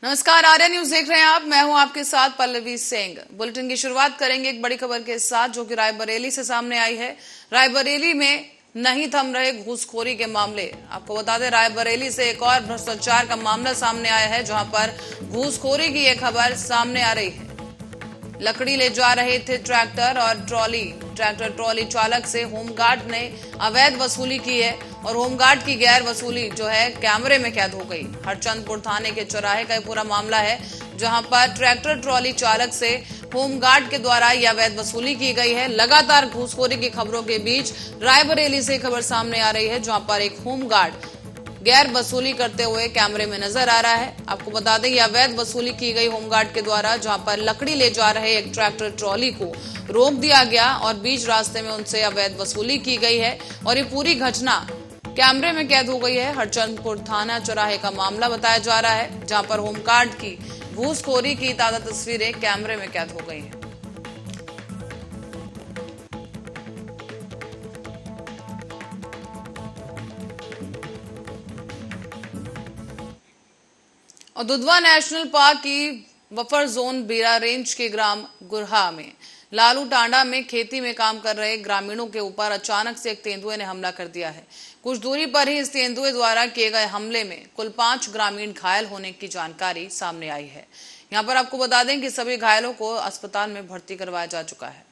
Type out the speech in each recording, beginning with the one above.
नमस्कार, आर्या न्यूज देख रहे हैं आप। मैं हूं आपके साथ पल्लवी सिंह। बुलेटिन की शुरुआत करेंगे एक बड़ी खबर के साथ जो कि रायबरेली से सामने आई है। रायबरेली में नहीं थम रहे घूसखोरी के मामले। आपको बता दें, रायबरेली से एक और भ्रष्टाचार का मामला सामने आया है जहां पर घूसखोरी की यह खबर सामने आ रही है। लकड़ी ले जा रहे थे ट्रैक्टर ट्रॉली चालक से होमगार्ड ने अवैध वसूली की है और होमगार्ड की गैर वसूली जो है कैमरे में कैद हो गई। हरचंदपुर थाने के चौराहे का पूरा मामला है जहां पर ट्रैक्टर ट्रॉली चालक से होमगार्ड के द्वारा यह अवैध वसूली की गई है। लगातार घूसखोरी की खबरों के बीच रायबरेली से खबर सामने आ रही है जहां पर एक होमगार्ड गैर वसूली करते हुए कैमरे में नजर आ रहा है। आपको बता दें, यह अवैध वसूली की गई होमगार्ड के द्वारा जहां पर लकड़ी ले जा रहे एक ट्रैक्टर ट्रॉली को रोक दिया गया और बीच रास्ते में उनसे अवैध वसूली की गई है और ये पूरी घटना कैमरे में कैद हो गई है। हरचंदपुर थाना चौराहे का मामला बताया जा रहा है जहां पर होमगार्ड की घूसखोरी की ताजा तस्वीरें कैमरे में कैद हो गई हैं। और दुधवा नेशनल पार्क की बफर जोन बीरा रेंज के ग्राम गुरहा में लालू टांडा में खेती में काम कर रहे ग्रामीणों के ऊपर अचानक से एक तेंदुए ने हमला कर दिया है। कुछ दूरी पर ही इस तेंदुए द्वारा किए गए हमले में कुल 5 ग्रामीण घायल होने की जानकारी सामने आई है। यहां पर आपको बता दें कि सभी घायलों को अस्पताल में भर्ती करवाया जा चुका है।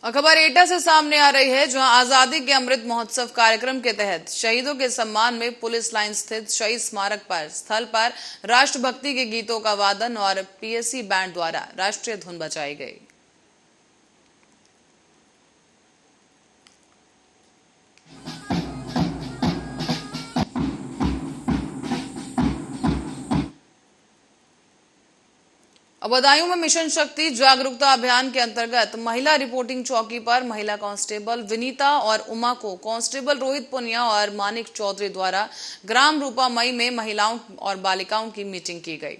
और खबर एटा से सामने आ रही है जहां आजादी के अमृत महोत्सव कार्यक्रम के तहत शहीदों के सम्मान में पुलिस लाइन स्थित शहीद स्मारक पर स्थल पर राष्ट्रभक्ति के गीतों का वादन और पीएससी बैंड द्वारा राष्ट्रीय धुन बजाई गई। अब बदायूं में मिशन शक्ति जागरूकता अभियान के अंतर्गत महिला रिपोर्टिंग चौकी पर महिला कांस्टेबल विनीता और उमा को कांस्टेबल रोहित पुनिया और मानिक चौधरी द्वारा ग्राम रूपामई में महिलाओं और बालिकाओं की मीटिंग की गई।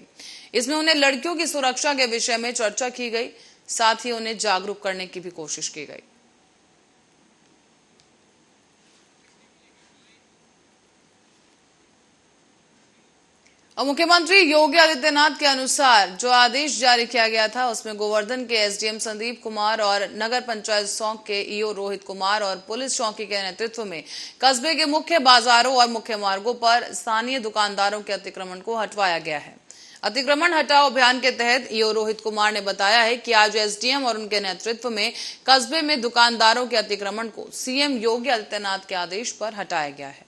इसमें उन्हें लड़कियों की सुरक्षा के विषय में चर्चा की गई, साथ ही उन्हें जागरूक करने की भी कोशिश की गई। और मुख्यमंत्री योगी आदित्यनाथ के अनुसार जो आदेश जारी किया गया था उसमें गोवर्धन के एसडीएम संदीप कुमार और नगर पंचायत सौंक के ईओ रोहित कुमार और पुलिस चौकी के नेतृत्व में कस्बे के मुख्य बाजारों और मुख्य मार्गों पर स्थानीय दुकानदारों के अतिक्रमण को हटवाया गया है। अतिक्रमण हटाओ अभियान के तहत ईओ रोहित कुमार ने बताया है कि आज एसडीएम और उनके नेतृत्व में कस्बे में दुकानदारों के अतिक्रमण को सीएम योगी आदित्यनाथ के आदेश पर हटाया गया है।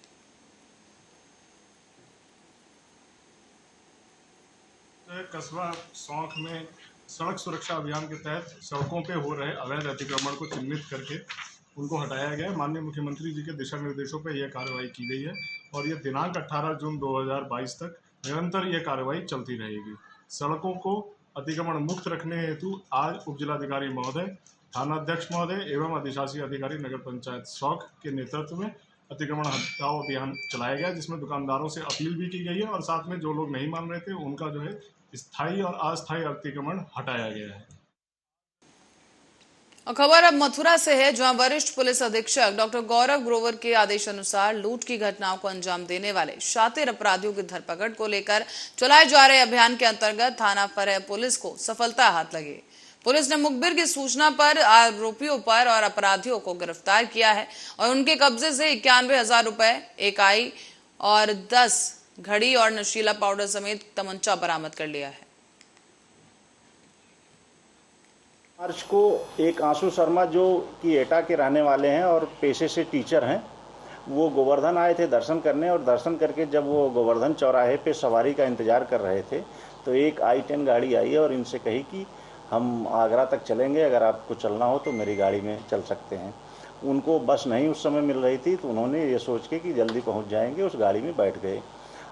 कस्बा सौंख में सड़क सुरक्षा अभियान के तहत सड़कों पे हो रहे अवैध अतिक्रमण को चिन्हित करके उनको हटाया गया है। माननीय मुख्यमंत्री जी के दिशा निर्देशों पर यह कार्रवाई की गई है और ये दिनांक 18 जून 2022 तक निरंतर ये कार्रवाई चलती रहेगी। सड़कों को अतिक्रमण मुक्त रखने हेतु आज उप जिलाधिकारी महोदय, थानाध्यक्ष महोदय एवं अधिशासी अधिकारी नगर पंचायत सौंख के नेतृत्व में अतिक्रमण हटाओ अभियान चलाया गया, जिसमें दुकानदारों से अपील भी की गई है और साथ में जो लोग नहीं मान रहे थे उनका जो है स्थायी और अस्थायी अतिक्रमण हटाया गया है। और खबर अब मथुरा से है जहां वरिष्ठ पुलिस अधीक्षक डॉक्टर गौरव ग्रोवर के आदेशानुसार लूट की घटनाओं को अंजाम देने वाले शातिर अपराधियों की धरपकड़ को लेकर चलाए जा रहे अभियान के अंतर्गत थाना फरह पुलिस को सफलता हाथ लगी। पुलिस ने मुखबिर की सूचना पर आरोपियों पर और अपराधियों को गिरफ्तार किया है और उनके कब्जे से 91,000 रुपए, एक आई और 10 घड़ी और नशीला पाउडर समेत तमंचा बरामद कर लिया है। मार्च को एक आंसू शर्मा जो कि एटा के रहने वाले हैं और पेशे से टीचर हैं, वो गोवर्धन आए थे दर्शन करने और दर्शन करके जब वो गोवर्धन चौराहे पे सवारी का इंतजार कर रहे थे तो एक i10 गाड़ी आई और इनसे कही कि हम आगरा तक चलेंगे, अगर आपको चलना हो तो मेरी गाड़ी में चल सकते हैं। उनको बस नहीं उस समय मिल रही थी तो उन्होंने ये सोच के कि जल्दी पहुंच जाएंगे उस गाड़ी में बैठ गए।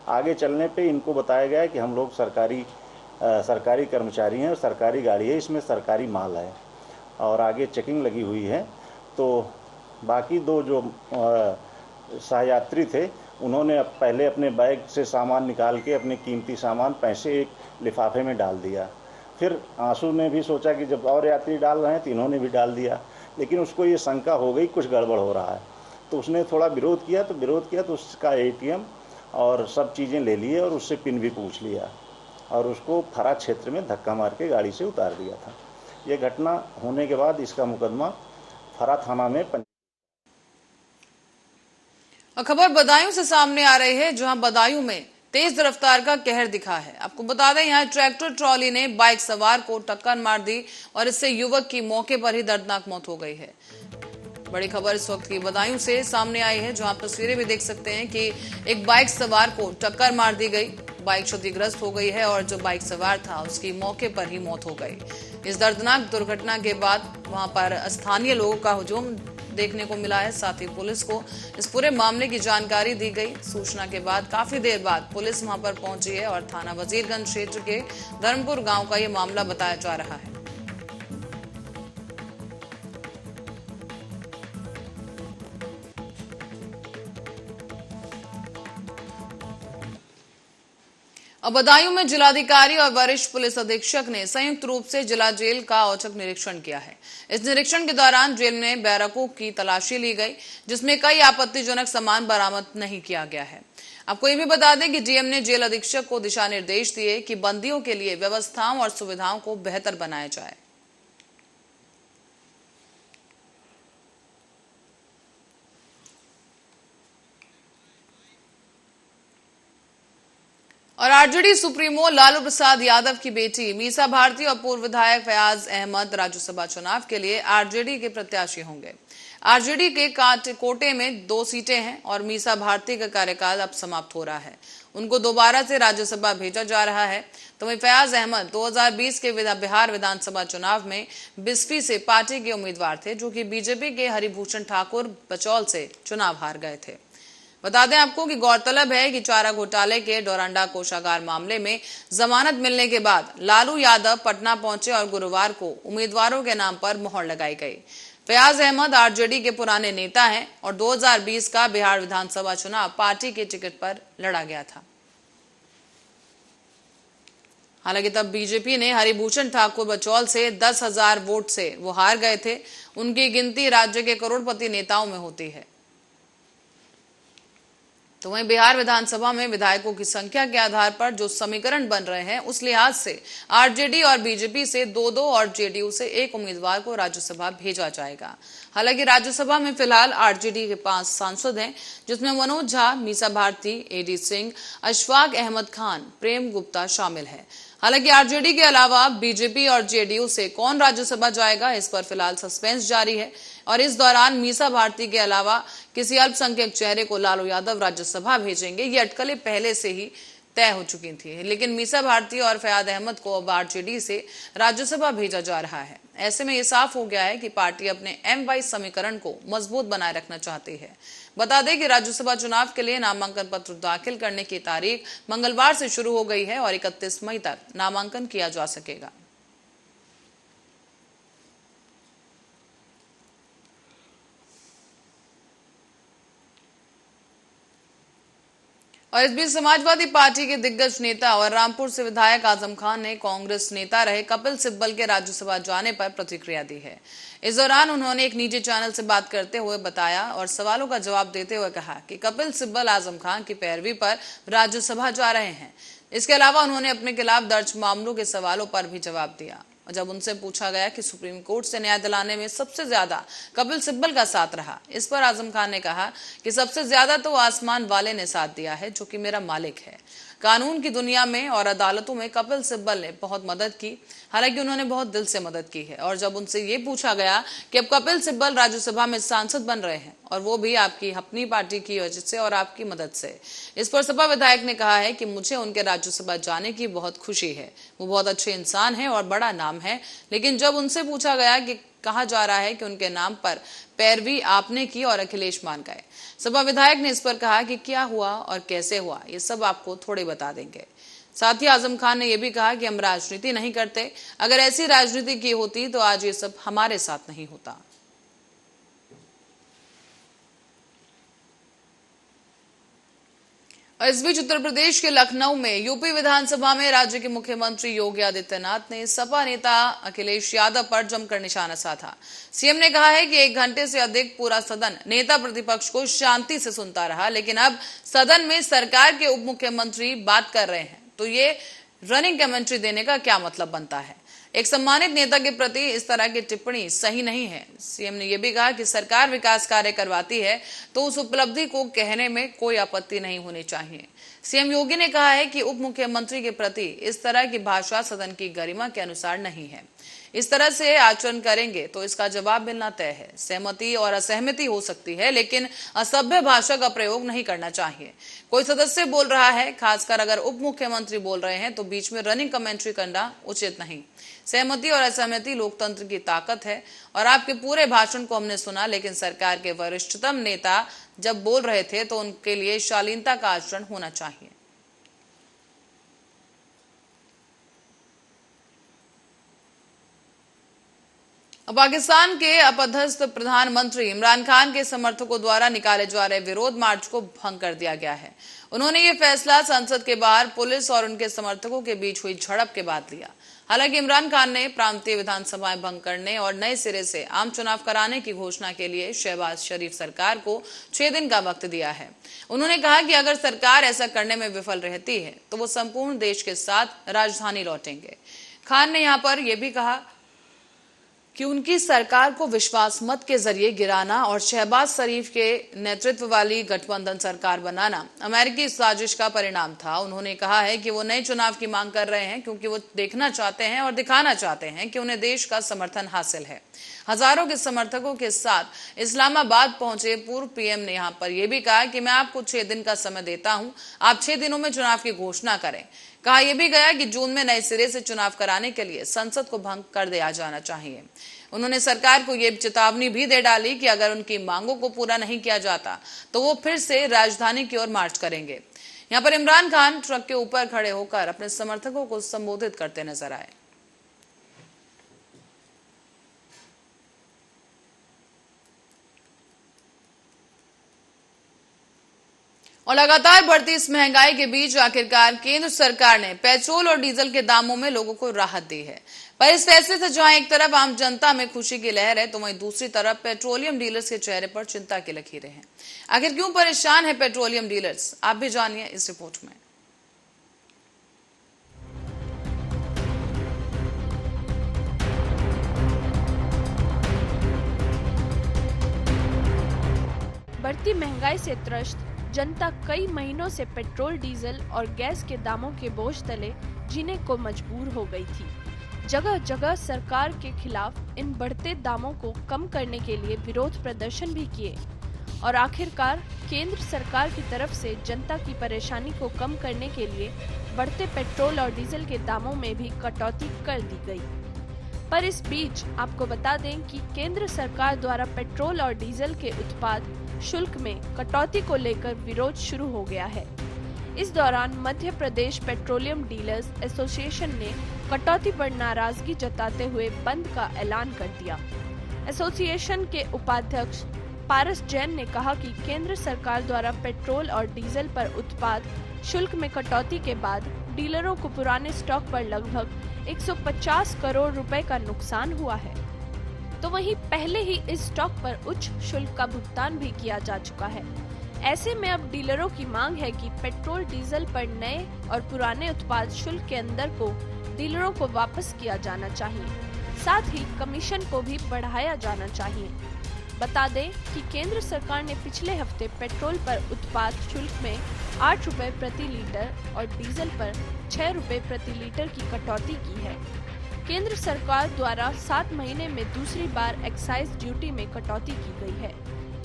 आगे चलने पे इनको बताया गया कि हम लोग सरकारी कर्मचारी हैं और सरकारी गाड़ी है, इसमें सरकारी माल है और आगे चेकिंग लगी हुई है। तो बाकी दो जो सहयात्री थे उन्होंने पहले अपने बैग से सामान निकाल के अपने कीमती सामान, पैसे एक लिफाफे में डाल दिया। फिर आंसू ने भी सोचा कि जब और यात्री डाल रहे हैं तो इन्होंने भी डाल दिया। लेकिन उसको ये शंका हो गई कुछ गड़बड़ हो रहा है, तो उसने थोड़ा विरोध किया तो उसका ATM और सब चीज़ें ले लिए और उससे पिन भी पूछ लिया और उसको फरा क्षेत्र में धक्का मार के गाड़ी से उतार दिया था। ये घटना होने के बाद इसका मुकदमा फरा थाना में और खबर बदायूं से सामने आ रही है, जहां बदायूं में तेज रफ्तार का कहर दिखा है। आपको बता दें, यहां ट्रैक्टर ट्रॉली ने बाइक सवार को टक्कर मार दी और इससे युवक की मौके पर ही दर्दनाक मौत हो गई है। बड़ी खबर इस वक्त की बदायूं से सामने आई है, जहां आप तस्वीरें भी देख सकते हैं कि एक बाइक सवार को टक्कर मार दी गई, बाइक क्षतिग्रस्त हो गई है और जो बाइक सवार था उसकी मौके पर ही मौत हो गई। इस दर्दनाक दुर्घटना के बाद वहां पर स्थानीय लोगों का हुजूम देखने को मिला है, साथ ही पुलिस को इस पूरे मामले की जानकारी दी गई। सूचना के बाद काफी देर बाद पुलिस वहां पर पहुंची है और थाना वजीरगंज क्षेत्र के धर्मपुर गांव का यह मामला बताया जा रहा है। अब बदायूं में जिलाधिकारी और वरिष्ठ पुलिस अधीक्षक ने संयुक्त रूप से जिला जेल का औचक निरीक्षण किया है। इस निरीक्षण के दौरान जेल में बैरकों की तलाशी ली गई, जिसमें कई आपत्तिजनक सामान बरामद नहीं किया गया है। आपको ये भी बता दें कि डीएम ने जेल अधीक्षक को दिशा निर्देश दिए कि बंदियों के लिए व्यवस्थाओं और सुविधाओं को बेहतर बनाया जाए। और आरजेडी सुप्रीमो लालू प्रसाद यादव की बेटी मीसा भारती और पूर्व विधायक फयाज अहमद राज्यसभा चुनाव के लिए आरजेडी के प्रत्याशी होंगे। आरजेडी के कोटे में 2 सीटें हैं और मीसा भारती का कार्यकाल अब समाप्त हो रहा है। उनको दोबारा से राज्यसभा भेजा जा रहा है। तो वहीं फयाज अहमद 2020 के बिहार विधानसभा चुनाव में बिस्फी से पार्टी के उम्मीदवार थे, जो कि बीजेपी के हरिभूषण ठाकुर बचौल से चुनाव हार गए थे। बता दें आपको कि गौरतलब है कि चारा घोटाले के डोरंडा कोषागार मामले में जमानत मिलने के बाद लालू यादव पटना पहुंचे और गुरुवार को उम्मीदवारों के नाम पर मोहर लगाई गई। फयाज अहमद आरजेडी के पुराने नेता हैं और 2020 का बिहार विधानसभा चुनाव पार्टी के टिकट पर लड़ा गया था। हालांकि तब बीजेपी ने हरिभूषण ठाकुर बचौल से 10,000 वोट से वो हार गए थे। उनकी गिनती राज्य के करोड़पति नेताओं में होती है। तो वहीं बिहार विधानसभा में विधायकों की संख्या के आधार पर जो समीकरण बन रहे हैं, उस लिहाज से आरजेडी और बीजेपी से 2-2 और जेडीयू से 1 उम्मीदवार को राज्यसभा भेजा जाएगा। हालांकि राज्यसभा में फिलहाल आरजेडी के 5 सांसद हैं, जिसमें मनोज झा, मीसा भारती, एडी सिंह, अशफाक अहमद खान, प्रेम गुप्ता शामिल है। हालांकि आरजेडी के अलावा बीजेपी और जेडीयू से कौन राज्यसभा जाएगा, इस पर फिलहाल सस्पेंस जारी है। और इस दौरान मीसा भारती के अलावा किसी अल्पसंख्यक चेहरे को लालू यादव राज्यसभा भेजेंगे, ये अटकलें पहले से ही तय हो चुकी थी। लेकिन मीसा भारती और फयाज अहमद को अब आरजेडी से राज्यसभा भेजा जा रहा है। ऐसे में ये साफ हो गया है कि पार्टी अपने M-वाइज समीकरण को मजबूत बनाए रखना चाहती है। बता दें कि राज्यसभा चुनाव के लिए नामांकन पत्र दाखिल करने की तारीख मंगलवार से शुरू हो गई है और 31 मई तक नामांकन किया जा सकेगा। और इस बीच समाजवादी पार्टी के दिग्गज नेता और रामपुर से विधायक आजम खान ने कांग्रेस नेता रहे कपिल सिब्बल के राज्यसभा जाने पर प्रतिक्रिया दी है। इस दौरान उन्होंने एक निजी चैनल से बात करते हुए बताया और सवालों का जवाब देते हुए कहा कि कपिल सिब्बल आजम खान की पैरवी पर राज्यसभा जा रहे हैं। इसके अलावा उन्होंने अपने खिलाफ दर्ज मामलों के सवालों पर भी जवाब दिया। और जब उनसे पूछा गया कि सुप्रीम कोर्ट से न्याय दिलाने में सबसे ज्यादा कपिल सिब्बल का साथ रहा, इस पर आजम खान ने कहा कि सबसे ज्यादा तो आसमान वाले ने साथ दिया है, जो कि मेरा मालिक है। कानून की दुनिया में और अदालतों में कपिल सिब्बल ने बहुत मदद की। हालांकि उन्होंने बहुत दिल से मदद की है। और जब उनसे ये पूछा गया कि अब कपिल सिब्बल राज्यसभा में सांसद बन रहे हैं और वो भी आपकी अपनी पार्टी की वजह से और आपकी मदद से, इस पर सपा विधायक ने कहा है कि मुझे उनके राज्यसभा जाने की बहुत खुशी है। वो बहुत अच्छे इंसान है और बड़ा नाम है। लेकिन जब उनसे पूछा गया कि कहा जा रहा है कि उनके नाम पर पैरवी आपने की और अखिलेश मान गए, सपा विधायक ने इस पर कहा कि क्या हुआ और कैसे हुआ, ये सब आपको थोड़े बता देंगे। साथ ही आजम खान ने यह भी कहा कि हम राजनीति नहीं करते, अगर ऐसी राजनीति की होती तो आज ये सब हमारे साथ नहीं होता। और इस बीच उत्तर प्रदेश के लखनऊ में यूपी विधानसभा में राज्य के मुख्यमंत्री योगी आदित्यनाथ ने सपा नेता अखिलेश यादव पर जमकर निशाना साधा। सीएम ने कहा है कि 1 घंटे से अधिक पूरा सदन नेता प्रतिपक्ष को शांति से सुनता रहा, लेकिन अब सदन में सरकार के उप मुख्यमंत्री बात कर रहे हैं तो ये रनिंग कमेंट्री देने का क्या मतलब बनता है। एक सम्मानित नेता के प्रति इस तरह की टिप्पणी सही नहीं है। सीएम ने यह भी कहा कि सरकार विकास कार्य करवाती है तो उस उपलब्धि को कहने में कोई आपत्ति नहीं होनी चाहिए। सीएम योगी ने कहा है कि उप मुख्यमंत्री के प्रति इस तरह की भाषा सदन की गरिमा के अनुसार नहीं है। इस तरह से आचरण करेंगे तो इसका जवाब मिलना तय है। सहमति और असहमति हो सकती है, लेकिन असभ्य भाषा का प्रयोग नहीं करना चाहिए। कोई सदस्य बोल रहा है, खासकर अगर उप मुख्यमंत्री बोल रहे हैं, तो बीच में रनिंग कमेंट्री करना उचित नहीं। सहमति और असहमति लोकतंत्र की ताकत है और आपके पूरे भाषण को हमने सुना, लेकिन सरकार के वरिष्ठतम नेता जब बोल रहे थे तो उनके लिए शालीनता का आचरण होना चाहिए। पाकिस्तान के अपदस्थ प्रधानमंत्री इमरान खान के समर्थकों द्वारा निकाले जा रहे विरोध मार्च को भंग कर दिया गया है। उन्होंने ये फैसला संसद के बाहर पुलिस और उनके समर्थकों के बीच हुई झड़प के बाद लिया। हालांकि इमरान खान ने प्रांतीय विधानसभाएं भंग करने और नए सिरे से आम चुनाव कराने की घोषणा के लिए शहबाज शरीफ सरकार को 6 दिन का वक्त दिया है। उन्होंने कहा कि अगर सरकार ऐसा करने में विफल रहती है तो वो संपूर्ण देश के साथ राजधानी लौटेंगे। खान ने यहाँ पर यह भी कहा कि उनकी सरकार को विश्वास मत के जरिए गिराना और शहबाज शरीफ के नेतृत्व वाली गठबंधन सरकार बनाना अमेरिकी साजिश का परिणाम था। उन्होंने कहा है कि वो नए चुनाव की मांग कर रहे हैं क्योंकि वो देखना चाहते हैं और दिखाना चाहते हैं कि उन्हें देश का समर्थन हासिल है। हजारों के समर्थकों के साथ इस्लामाबाद पहुंचे पूर्व पीएम ने यहां पर यह भी कहा कि मैं आपको 6 दिन का समय देता हूं, आप 6 दिनों में चुनाव की घोषणा करें। कहा यह भी गया कि जून में नए सिरे से चुनाव कराने के लिए संसद को भंग कर दिया जाना चाहिए। उन्होंने सरकार को यह चेतावनी भी दे डाली कि अगर उनकी मांगों को पूरा नहीं किया जाता तो वो फिर से राजधानी की ओर मार्च करेंगे। यहाँ पर इमरान खान ट्रक के ऊपर खड़े होकर अपने समर्थकों को संबोधित करते नजर आए। और लगातार बढ़ती इस महंगाई के बीच आखिरकार केंद्र सरकार ने पेट्रोल और डीजल के दामों में लोगों को राहत दी है। पर इस फैसले से जहां एक तरफ आम जनता में खुशी की लहर है तो वहीं दूसरी तरफ पेट्रोलियम डीलर्स के चेहरे पर चिंता की लकीरें हैं। आखिर क्यों परेशान है पेट्रोलियम डीलर्स, आप भी जानिए इस रिपोर्ट में। बढ़ती महंगाई से त्रस्त जनता कई महीनों से पेट्रोल, डीजल और गैस के दामों के बोझ तले जीने को मजबूर हो गई थी। जगह जगह सरकार के खिलाफ इन बढ़ते दामों को कम करने के लिए विरोध प्रदर्शन भी किए और आखिरकार केंद्र सरकार की तरफ से जनता की परेशानी को कम करने के लिए बढ़ते पेट्रोल और डीजल के दामों में भी कटौती कर दी गई। पर इस बीच आपको बता दें कि केंद्र सरकार द्वारा पेट्रोल और डीजल के उत्पाद शुल्क में कटौती को लेकर विरोध शुरू हो गया है। इस दौरान Madhya Pradesh petroleum dealers association ने कटौती पर नाराजगी जताते हुए बंद का ऐलान कर दिया। एसोसिएशन के उपाध्यक्ष पारस जैन ने कहा कि केंद्र सरकार द्वारा पेट्रोल और डीजल पर उत्पाद शुल्क में कटौती के बाद डीलरों को पुराने स्टॉक पर लगभग 150 करोड़ रुपए का नुकसान हुआ है। तो वहीं पहले ही इस स्टॉक पर उच्च शुल्क का भुगतान भी किया जा चुका है। ऐसे में अब डीलरों की मांग है कि पेट्रोल डीजल पर नए और पुराने उत्पाद शुल्क के अंदर को डीलरों को वापस किया जाना चाहिए, साथ ही कमीशन को भी बढ़ाया जाना चाहिए। बता दें कि केंद्र सरकार ने पिछले हफ्ते पेट्रोल पर उत्पाद शुल्क में 8 रुपए प्रति लीटर और डीजल पर 6 रुपए प्रति लीटर की कटौती की है। केंद्र सरकार द्वारा 7 महीने में दूसरी बार एक्साइज ड्यूटी में कटौती की गई है।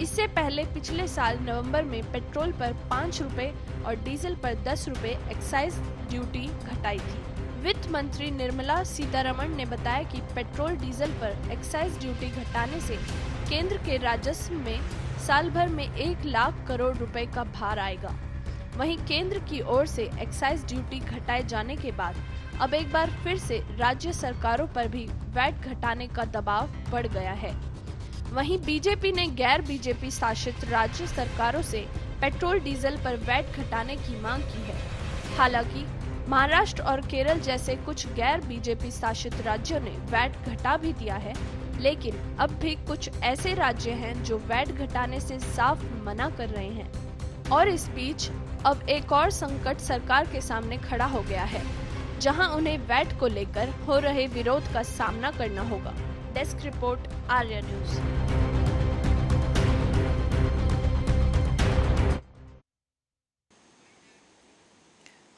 इससे पहले पिछले साल नवंबर में पेट्रोल पर 5 रुपए और डीजल पर 10 रुपए एक्साइज ड्यूटी घटाई थी। वित्त मंत्री निर्मला सीतारमण ने बताया कि पेट्रोल डीजल पर एक्साइज ड्यूटी घटाने से केंद्र के राजस्व में साल भर में 1 लाख करोड़ रुपए का भार आएगा। वहीं केंद्र की ओर से एक्साइज ड्यूटी घटाए जाने के बाद अब एक बार फिर से राज्य सरकारों पर भी वैट घटाने का दबाव बढ़ गया है। वहीं बीजेपी ने गैर बीजेपी शासित राज्य सरकारों से पेट्रोल डीजल पर वैट घटाने की मांग की है। हालांकि महाराष्ट्र और केरल जैसे कुछ गैर बीजेपी शासित राज्यों ने वैट घटा भी दिया है, लेकिन अब भी कुछ ऐसे राज्य हैं जो वैट घटाने से साफ मना कर रहे हैं। और इस बीच अब एक और संकट सरकार के सामने खड़ा हो गया है, जहां उन्हें वैट को लेकर हो रहे विरोध का सामना करना होगा। Desk report, Arya news.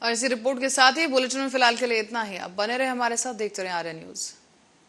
और इसी रिपोर्ट के साथ ही बुलेटिन में फिलहाल के लिए इतना ही। अब बने रहे हमारे साथ, देखते रहे आर्या न्यूज।